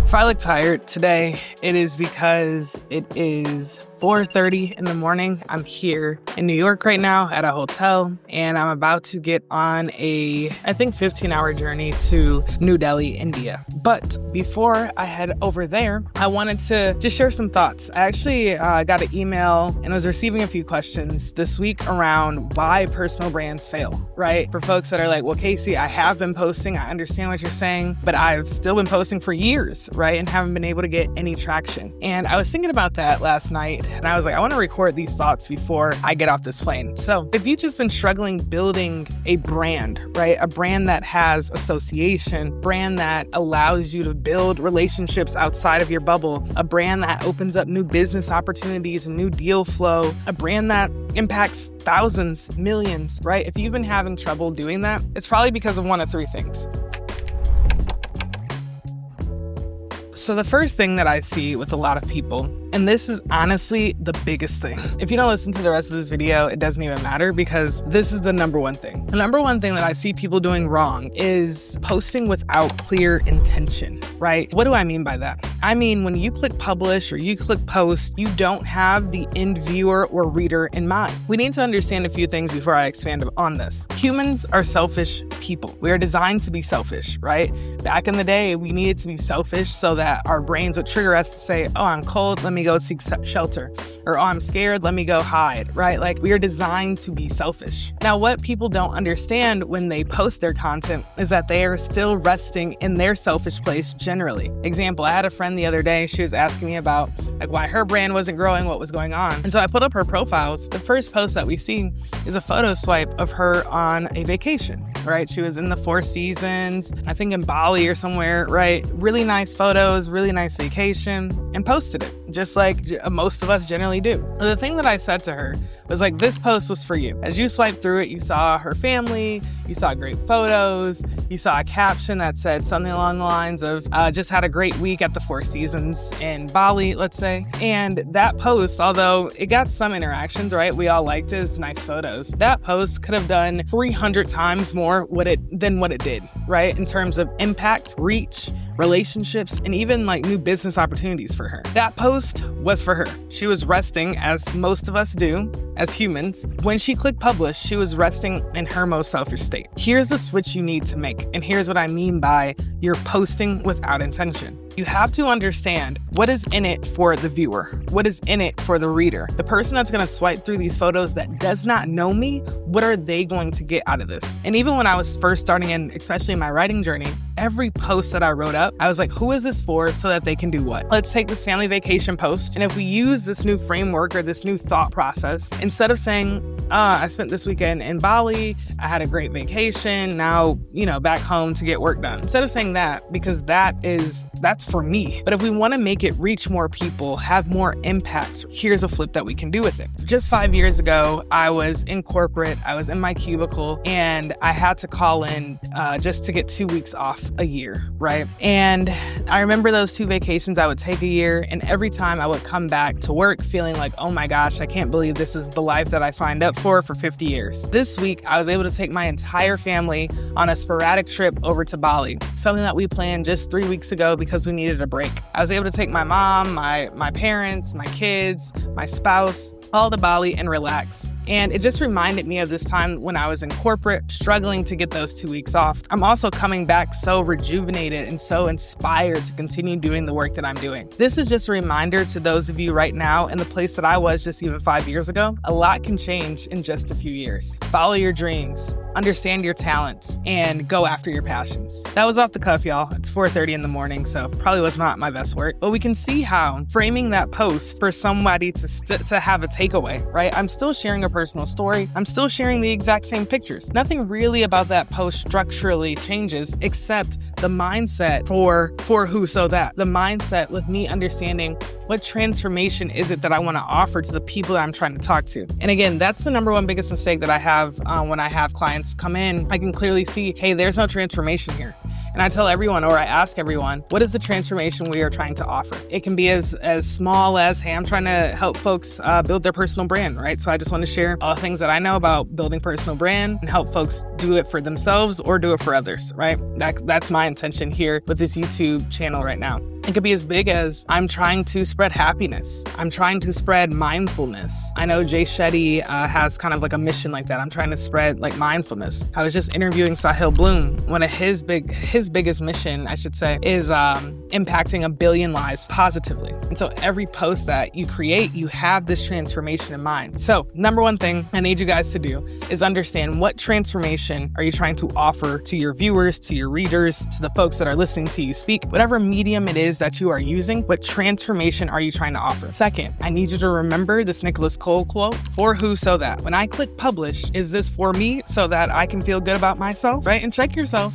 If I look tired today, it is because it is 4:30 in the morning. I'm here in New York right now at a hotel, and I'm about to get on a, 15-hour journey to New Delhi, India. But before I head over there, I wanted to just share some thoughts. I actually got an email and was receiving a few questions this week around why personal brands fail, right? For folks that are like, well, Casey, I have been posting. I understand what you're saying, but I've still been posting for years, right? And haven't been able to get any traction. And I was thinking about that last night. And I was like, I want to record these thoughts before I get off this plane. So if you've just been struggling building a brand, right? A brand that has association, brand that allows you to build relationships outside of your bubble, a brand that opens up new business opportunities and new deal flow, a brand that impacts thousands, millions, right? If you've been having trouble doing that, it's probably because of one of three things. So the first thing that I see with a lot of people, and this is honestly the biggest thing. If you don't listen to the rest of this video, it doesn't even matter because this is the number one thing. The number one thing that I see people doing wrong is posting without clear intention, right? What do I mean by that? I mean, when you click publish or you click post, you don't have the end viewer or reader in mind. We need to understand a few things before I expand on this. Humans are selfish people. We are designed to be selfish, right? Back in the day, we needed to be selfish so that our brains would trigger us to say, oh, I'm cold, let me go seek shelter. Or, oh, I'm scared, let me go hide, right? Like, we are designed to be selfish. Now, what people don't understand when they post their content is that they are still resting in their selfish place generally. Example, I had a friend the other day, she was asking me about like why her brand wasn't growing, what was going on. And so I put up her profiles. The first post that we see is a photo swipe of her on a vacation, right? She was in the Four Seasons, I think in Bali or somewhere, right? Really nice photos, really nice vacation, and posted it, just like most of us generally do. The thing that I said to her was like, this post was for you. As you swiped through it, you saw her family, you saw great photos, you saw a caption that said something along the lines of, just had a great week at the Four Seasons in Bali, let's say. And that post, although it got some interactions, right? We all liked it, it's nice photos. That post could have done 300 times more than what it did, right? In terms of impact, reach, relationships, and even like new business opportunities for her. That post was for her. She was resting, as most of us do as humans. When she clicked publish, she was resting in her most selfish state. Here's the switch you need to make. And here's what I mean by you're posting without intention. You have to understand what is in it for the viewer, what is in it for the reader. The person that's going to swipe through these photos that does not know me, what are they going to get out of this? And even when I was first starting in, especially in my writing journey, every post that I wrote up, I was like, who is this for so that they can do what? Let's take this family vacation post. And if we use this new framework or this new thought process, instead of saying, I spent this weekend in Bali, I had a great vacation, now, back home to get work done. Instead of saying that, because that's for me. But if we want to make it reach more people, have more impact, here's a flip that we can do with it. Just 5 years ago, I was in corporate, I was in my cubicle, and I had to call in just to get 2 weeks off a year, right? And I remember those 2 vacations I would take a year, and every time I would come back to work feeling like, oh my gosh, I can't believe this is the life that I signed up for 50 years. This week, I was able to take my entire family on a sporadic trip over to Bali, something that we planned just 3 weeks ago because we needed a break. I was able to take my mom, my parents, my kids, my spouse, all to Bali and relax. And it just reminded me of this time when I was in corporate, struggling to get those 2 weeks off. I'm also coming back so rejuvenated and so inspired to continue doing the work that I'm doing. This is just a reminder to those of you right now in the place that I was just even 5 years ago. A lot can change in just a few years. Follow your dreams, understand your talents, and go after your passions. That was off the cuff, y'all. It's 4:30 in the morning, so probably was not my best work. But we can see how framing that post for somebody to have a takeaway, right? I'm still sharing a personal story. I'm still sharing the exact same pictures. Nothing really about that post structurally changes except the mindset for who so that. The mindset with me understanding what transformation is it that I want to offer to the people that I'm trying to talk to. And again, that's the number one biggest mistake that I have when I have clients come in. I can clearly see, hey, there's no transformation here. And I tell everyone, or I ask everyone, what is the transformation we are trying to offer? It can be as small as, hey, I'm trying to help folks build their personal brand, right? So I just want to share all the things that I know about building personal brand and help folks do it for themselves or do it for others, right? That's my intention here with this YouTube channel right now. It could be as big as I'm trying to spread happiness. I'm trying to spread mindfulness. I know Jay Shetty has kind of like a mission like that. I'm trying to spread like mindfulness. I was just interviewing Sahil Bloom. One of his biggest mission, I should say, is impacting 1 billion lives positively. And so every post that you create, you have this transformation in mind. So number one thing I need you guys to do is understand, what transformation are you trying to offer to your viewers, to your readers, to the folks that are listening to you speak, whatever medium it is that you are using, what transformation are you trying to offer? Second, I need you to remember this Nicholas Cole quote, for who so that. When I click publish, is this for me so that I can feel good about myself, right? And check yourself,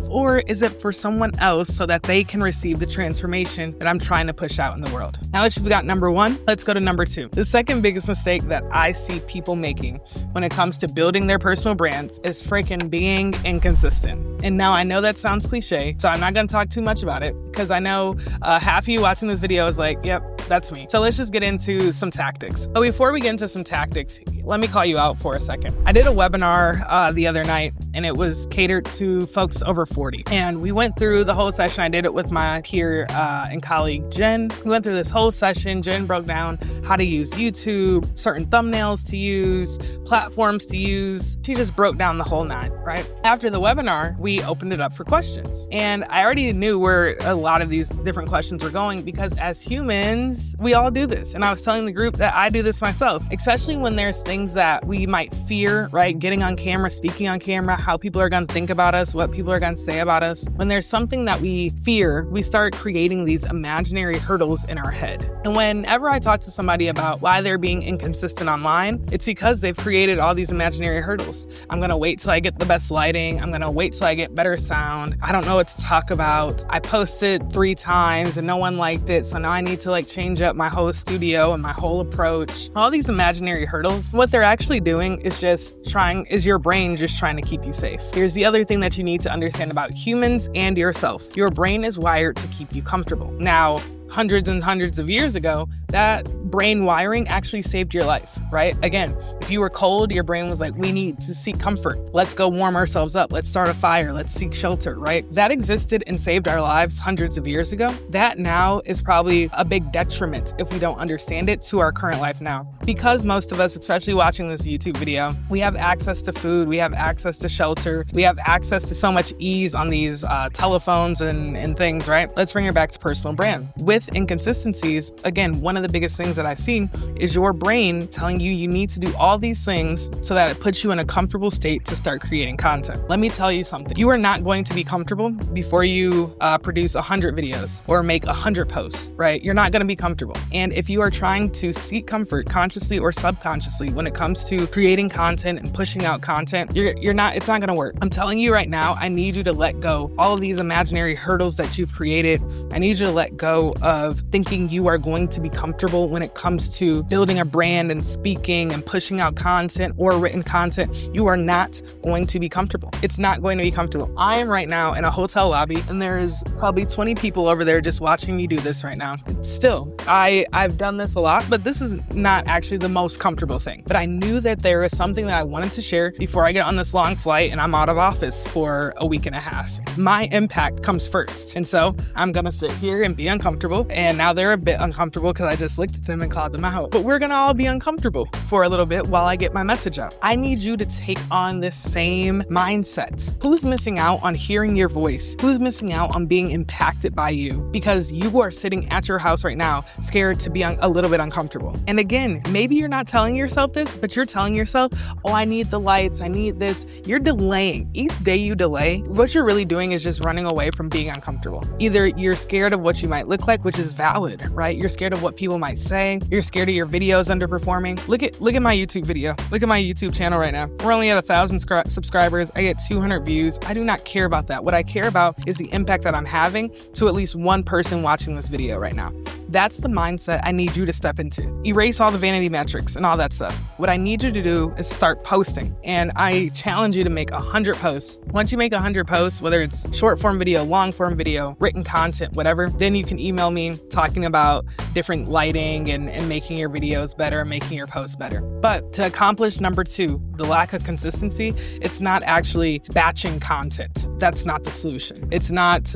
or is it for someone else so that they can receive the transformation that I'm trying to push out in the world? Now that you've got number one, let's go to number two. The second biggest mistake that I see people making when it comes to building their personal brands is freaking being inconsistent. And now I know that sounds cliche, so I'm not going to talk too much about it, because I know half of you watching this video is like, yep, that's me. So let's just get into some tactics. But before we get into some tactics, let me call you out for a second. I did a webinar the other night, and it was catered to folks over 40. And we went through the whole session. I did it with my peer and colleague, Jen. We went through this whole session. Jen broke down how to use YouTube, certain thumbnails to use, platforms to use. She just broke down the whole nine, right? After the webinar, we opened it up for questions. And I already knew where a lot of these different questions were going, because as humans, we all do this. And I was telling the group that I do this myself, especially when there's things that we might fear, right? Getting on camera, speaking on camera, how people are going to think about us, what people are going to say about us. When there's something that we fear, we start creating these imaginary hurdles in our head. And whenever I talk to somebody about why they're being inconsistent online, it's because they've created all these imaginary hurdles. I'm going to wait till I get the best lighting. I'm going to wait till I get better sound. I don't know what to talk about. I posted 3 times and no one liked it. So now I need to like change up my whole studio and my whole approach. All these imaginary hurdles, what they're actually doing is your brain just trying to keep you safe. Here's the other thing that you need to understand about humans and yourself. Your brain is wired to keep you comfortable. Now, hundreds and hundreds of years ago, that brain wiring actually saved your life, right? Again, if you were cold, your brain was like, we need to seek comfort. Let's go warm ourselves up. Let's start a fire. Let's seek shelter, right? That existed and saved our lives hundreds of years ago. That now is probably a big detriment if we don't understand it to our current life now. Because most of us, especially watching this YouTube video, we have access to food, we have access to shelter, we have access to so much ease on these telephones and things, right? Let's bring it back to personal brand. With inconsistencies, again, one of the biggest things that I see is your brain telling you you need to do all these things so that it puts you in a comfortable state to start creating content. Let me tell you something. You are not going to be comfortable before you produce 100 videos or make 100 posts, right? You're not going to be comfortable. And if you are trying to seek comfort consciously or subconsciously when it comes to creating content and pushing out content, it's not going to work. I'm telling you right now, I need you to let go all of these imaginary hurdles that you've created. I need you to let go of thinking you are going to be comfortable when it comes to building a brand and speaking and pushing out content or written content. You are not going to be comfortable. It's not going to be comfortable. I am right now in a hotel lobby and there's probably 20 people over there just watching me do this right now. Still, I've done this a lot, but this is not actually the most comfortable thing. But I knew that there was something that I wanted to share before I get on this long flight and I'm out of office for a week and a half. My impact comes first. And so I'm going to sit here and be uncomfortable. And now they're a bit uncomfortable because I just looked at them and called them out. But we're going to all be uncomfortable for a little bit while I get my message out. I need you to take on this same mindset. Who's missing out on hearing your voice? Who's missing out on being impacted by you? Because you are sitting at your house right now, scared to be a little bit uncomfortable. And again, maybe you're not telling yourself this, but you're telling yourself, oh, I need the lights, I need this. You're delaying. Each day you delay, what you're really doing is just running away from being uncomfortable. Either you're scared of what you might look like, which is valid, right? You're scared of what people might say. You're scared of your videos underperforming. Look at my YouTube video. Look at my YouTube channel right now. We're only at 1,000 subscribers. I get 200 views. I do not care about that. What I care about is the impact that I'm having to at least one person watching this video right now. That's the mindset I need you to step into. Erase all the vanity metrics and all that stuff. What I need you to do is start posting. And I challenge you to make 100 posts. Once you make 100 posts, whether it's short form video, long form video, written content, whatever, then you can email me talking about different lighting and making your videos better, making your posts better. But to accomplish number 2, the lack of consistency, it's not actually batching content. That's not the solution. It's not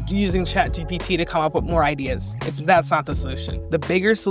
using ChatGPT to come up with more ideas. That's not the solution. The biggest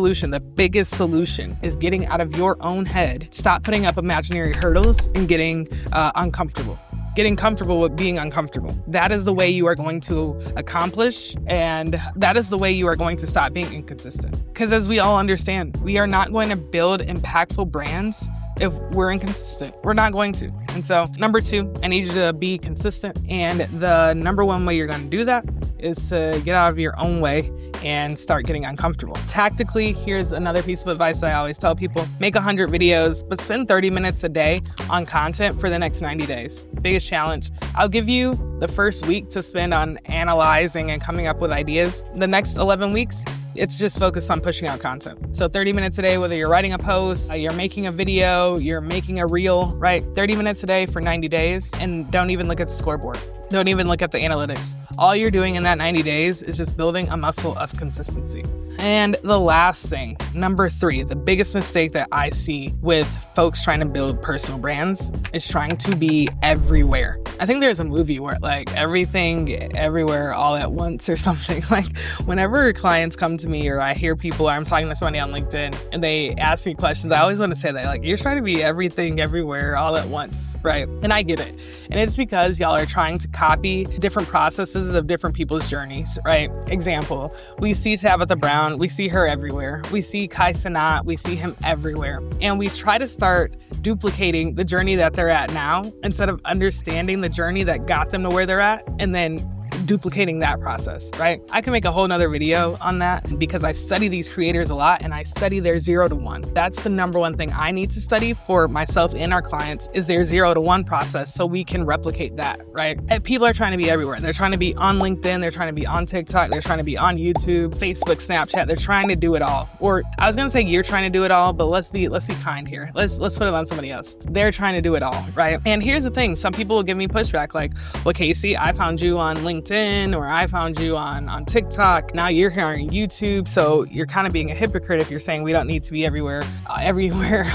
solution is getting out of your own head. Stop putting up imaginary hurdles and getting uncomfortable. Getting comfortable with being uncomfortable. That is the way you are going to accomplish, and that is the way you are going to stop being inconsistent. Because as we all understand, we are not going to build impactful brands if we're inconsistent. We're not going to. And so, number 2, I need you to be consistent. And the number 1 way you're going to do that is to get out of your own way and start getting uncomfortable. Tactically, here's another piece of advice I always tell people. Make 100 videos, but spend 30 minutes a day on content for the next 90 days. Biggest challenge. I'll give you the first week to spend on analyzing and coming up with ideas. The next 11 weeks, it's just focused on pushing out content. So 30 minutes a day, whether you're writing a post, you're making a video, you're making a reel, right? 30 minutes a day for 90 days, and don't even look at the scoreboard. Don't even look at the analytics. All you're doing in that 90 days is just building a muscle of consistency. And the last thing, number 3, the biggest mistake that I see with folks trying to build personal brands is trying to be everywhere. I think there's a movie where like everything, everywhere, all at once or something. Like whenever clients come to me or I hear people or I'm talking to somebody on LinkedIn and they ask me questions, I always want to say that like, you're trying to be everything, everywhere, all at once, right? And I get it. And it's because y'all are trying to copy different processes of different people's journeys, right? Example, we see Tabitha Brown, we see her everywhere. We see Kai Cenat, we see him everywhere. And we try to start duplicating the journey that they're at now instead of understanding the journey that got them to where they're at and then duplicating that process, right? I can make a whole nother video on that because I study these creators a lot and I study their 0 to 1. That's the number 1 thing I need to study for myself and our clients is their 0 to 1 process so we can replicate that, right? And people are trying to be everywhere. They're trying to be on LinkedIn, they're trying to be on TikTok, they're trying to be on YouTube, Facebook, Snapchat. They're trying to do it all. Or I was gonna say you're trying to do it all, but let's be kind here. Let's put it on somebody else. They're trying to do it all, right? And here's the thing, some people will give me pushback like, well, Casey, I found you on LinkedIn or I found you on TikTok. Now you're here on YouTube. So you're kind of being a hypocrite if you're saying we don't need to be everywhere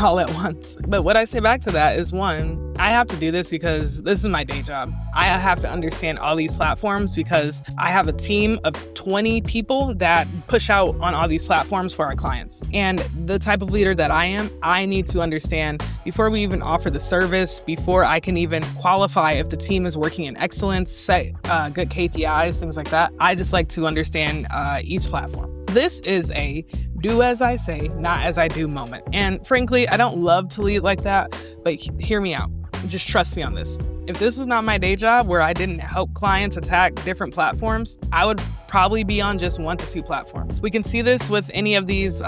all at once. But what I say back to that is 1, I have to do this because this is my day job. I have to understand all these platforms because I have a team of 20 people that push out on all these platforms for our clients. And the type of leader that I am, I need to understand before we even offer the service, before I can even qualify if the team is working in excellence, set good KPIs, things like that. I just like to understand each platform. This is a do as I say, not as I do moment. And frankly, I don't love to lead like that, but hear me out. Just trust me on this. If this was not my day job where I didn't help clients attack different platforms, I would probably be on just 1 to 2 platforms. We can see this with any of these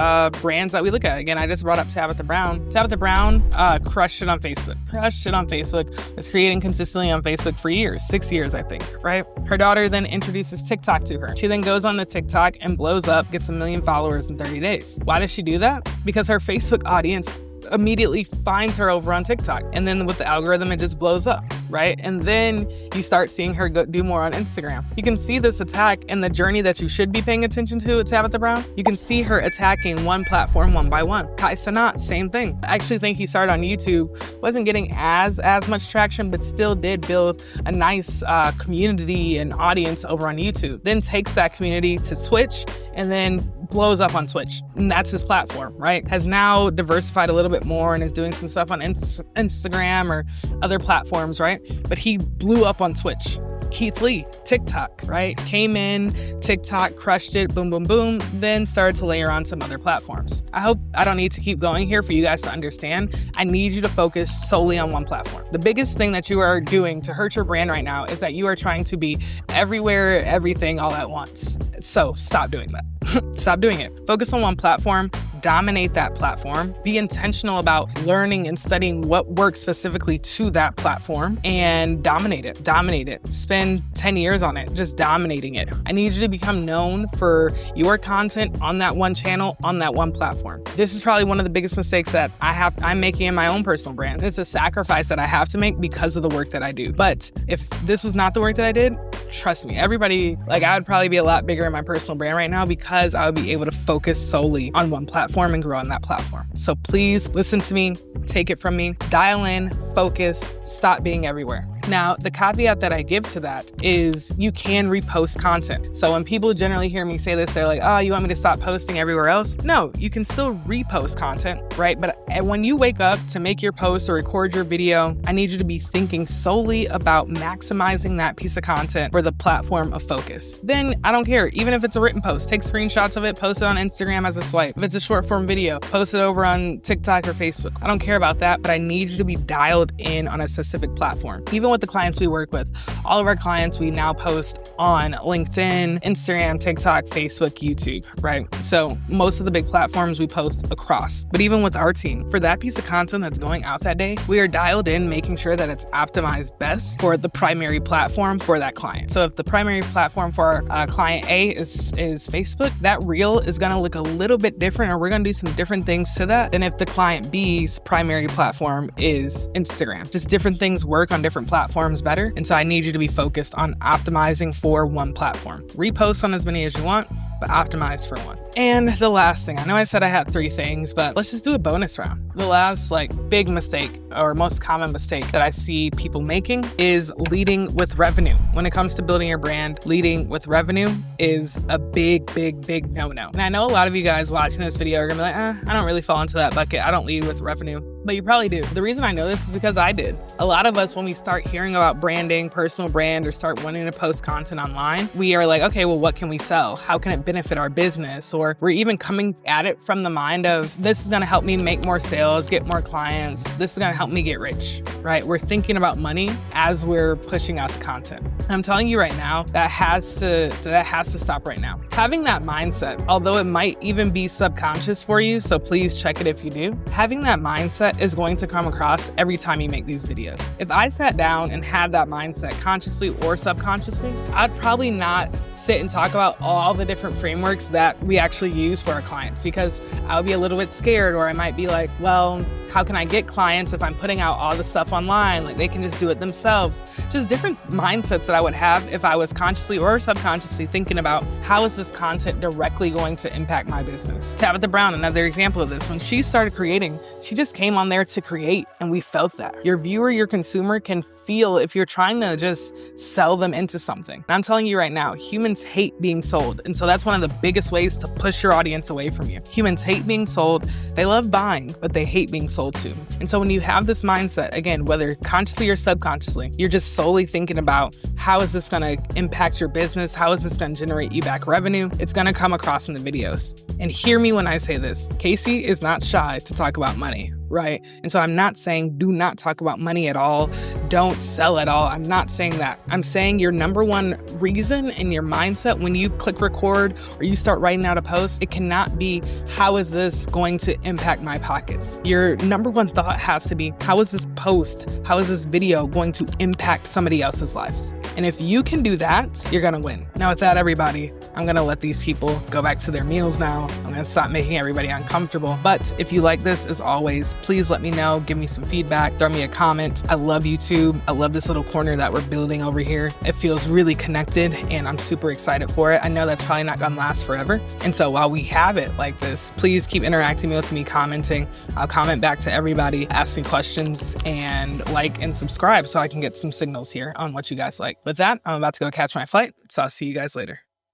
brands that we look at. Again, I just brought up Tabitha Brown. Tabitha Brown crushed it on Facebook. Was creating consistently on Facebook for years, 6 years, I think, right? Her daughter then introduces TikTok to her. She then goes on the TikTok and blows up, gets 1 million followers in 30 days. Why does she do that? Because her Facebook audience immediately finds her over on TikTok. And then with the algorithm, it just blows up, right? And then you start seeing her do more on Instagram. You can see this attack in the journey that you should be paying attention to with Tabitha Brown. You can see her attacking one platform one by one. Kai Cenat, same thing. I actually think he started on YouTube, wasn't getting as much traction, but still did build a nice community and audience over on YouTube. Then takes that community to Twitch and then blows up on Twitch. And that's his platform, right? Has now diversified a little bit more and is doing some stuff on Instagram or other platforms, right? But he blew up on Twitch. Keith Lee, TikTok, right? Came in, TikTok, crushed it, boom, boom, boom, then started to layer on some other platforms. I hope I don't need to keep going here for you guys to understand. I need you to focus solely on one platform. The biggest thing that you are doing to hurt your brand right now is that you are trying to be everywhere, everything, all at once. So stop doing that. Stop doing it. Focus on one platform. Dominate that platform. Be intentional about learning and studying what works specifically to that platform and dominate it. Dominate it. Spend 10 years on it, just dominating it. I need you to become known for your content on that one channel, on that one platform. This is probably one of the biggest mistakes that I'm making in my own personal brand. It's a sacrifice that I have to make because of the work that I do. But if this was not the work that I did, trust me, everybody, like I would probably be a lot bigger in my personal brand right now because I would be able to focus solely on one platform and grow on that platform. So please listen to me, take it from me, dial in, focus, stop being everywhere. Now, the caveat that I give to that is you can repost content. So when people generally hear me say this, they're like, oh, you want me to stop posting everywhere else? No, you can still repost content, right? But when you wake up to make your post or record your video, I need you to be thinking solely about maximizing that piece of content for the platform of focus. Then I don't care, even if it's a written post, take screenshots of it, post it on Instagram as a swipe. If it's a short form video, post it over on TikTok or Facebook. I don't care about that, but I need you to be dialed in on a specific platform. Even with the clients we work with, all of our clients we now post on LinkedIn, Instagram, TikTok, Facebook, YouTube, right? So most of the big platforms we post across. But even with our team, for that piece of content that's going out that day, we are dialed in making sure that it's optimized best for the primary platform for that client. So if the primary platform for client A is Facebook, that reel is going to look a little bit different, or we're going to do some different things to that than if the client B's primary platform is Instagram. Just different things work on different platforms better. And so I need you to be focused on optimizing for one platform. Repost on as many as you want, but optimize for one. And the last thing, I know I said I had 3 things, but let's just do a bonus round. The last big mistake or most common mistake that I see people making is leading with revenue. When it comes to building your brand, leading with revenue is a big no-no. And I know a lot of you guys watching this video are gonna be like, I don't really fall into that bucket. I don't lead with revenue. But you probably do. The reason I know this is because I did. A lot of us, when we start hearing about branding, personal brand, or start wanting to post content online, we are like, okay, well, what can we sell? How can it benefit our business? Or we're even coming at it from the mind of, this is gonna help me make more sales, get more clients. This is gonna help me get rich, right? We're thinking about money as we're pushing out the content. I'm telling you right now, that has to stop right now. Having that mindset, although it might even be subconscious for you, so please check it if you do, having that mindset is going to come across every time you make these videos. If I sat down and had that mindset consciously or subconsciously, I'd probably not sit and talk about all the different frameworks that we actually use for our clients, because I would be a little bit scared, or I might be like, well, how can I get clients if I'm putting out all the stuff online? Like, they can just do it themselves. Just different mindsets that I would have if I was consciously or subconsciously thinking about, how is this content directly going to impact my business? Tabitha Brown, another example of this. When she started creating, she just came on there to create, and we felt that. Your viewer, your consumer can feel if you're trying to just sell them into something. And I'm telling you right now, humans hate being sold. And so that's one of the biggest ways to push your audience away from you. Humans hate being sold. They love buying, but they hate being sold to. And so when you have this mindset, again, whether consciously or subconsciously, you're just solely thinking about, how is this going to impact your business? How is this going to generate you back revenue? It's going to come across in the videos. And hear me when I say this. Casey is not shy to talk about money, right? And so I'm not saying do not talk about money at all. Don't sell at all. I'm not saying that. I'm saying your number one reason in your mindset when you click record or you start writing out a post, it cannot be, how is this going to impact my pockets? Your number one thought has to be, how is this post, how is this video going to impact somebody else's lives? And if you can do that, you're gonna win. Now with that, everybody, I'm gonna let these people go back to their meals now. I'm gonna stop making everybody uncomfortable. But if you like this, as always, please let me know, give me some feedback, throw me a comment. I love YouTube. I love this little corner that we're building over here. It feels really connected, and I'm super excited for it. I know that's probably not gonna last forever. And so while we have it like this, please keep interacting with me, commenting. I'll comment back to everybody, ask me questions, and like and subscribe so I can get some signals here on what you guys like. With that, I'm about to go catch my flight, so I'll see you guys later.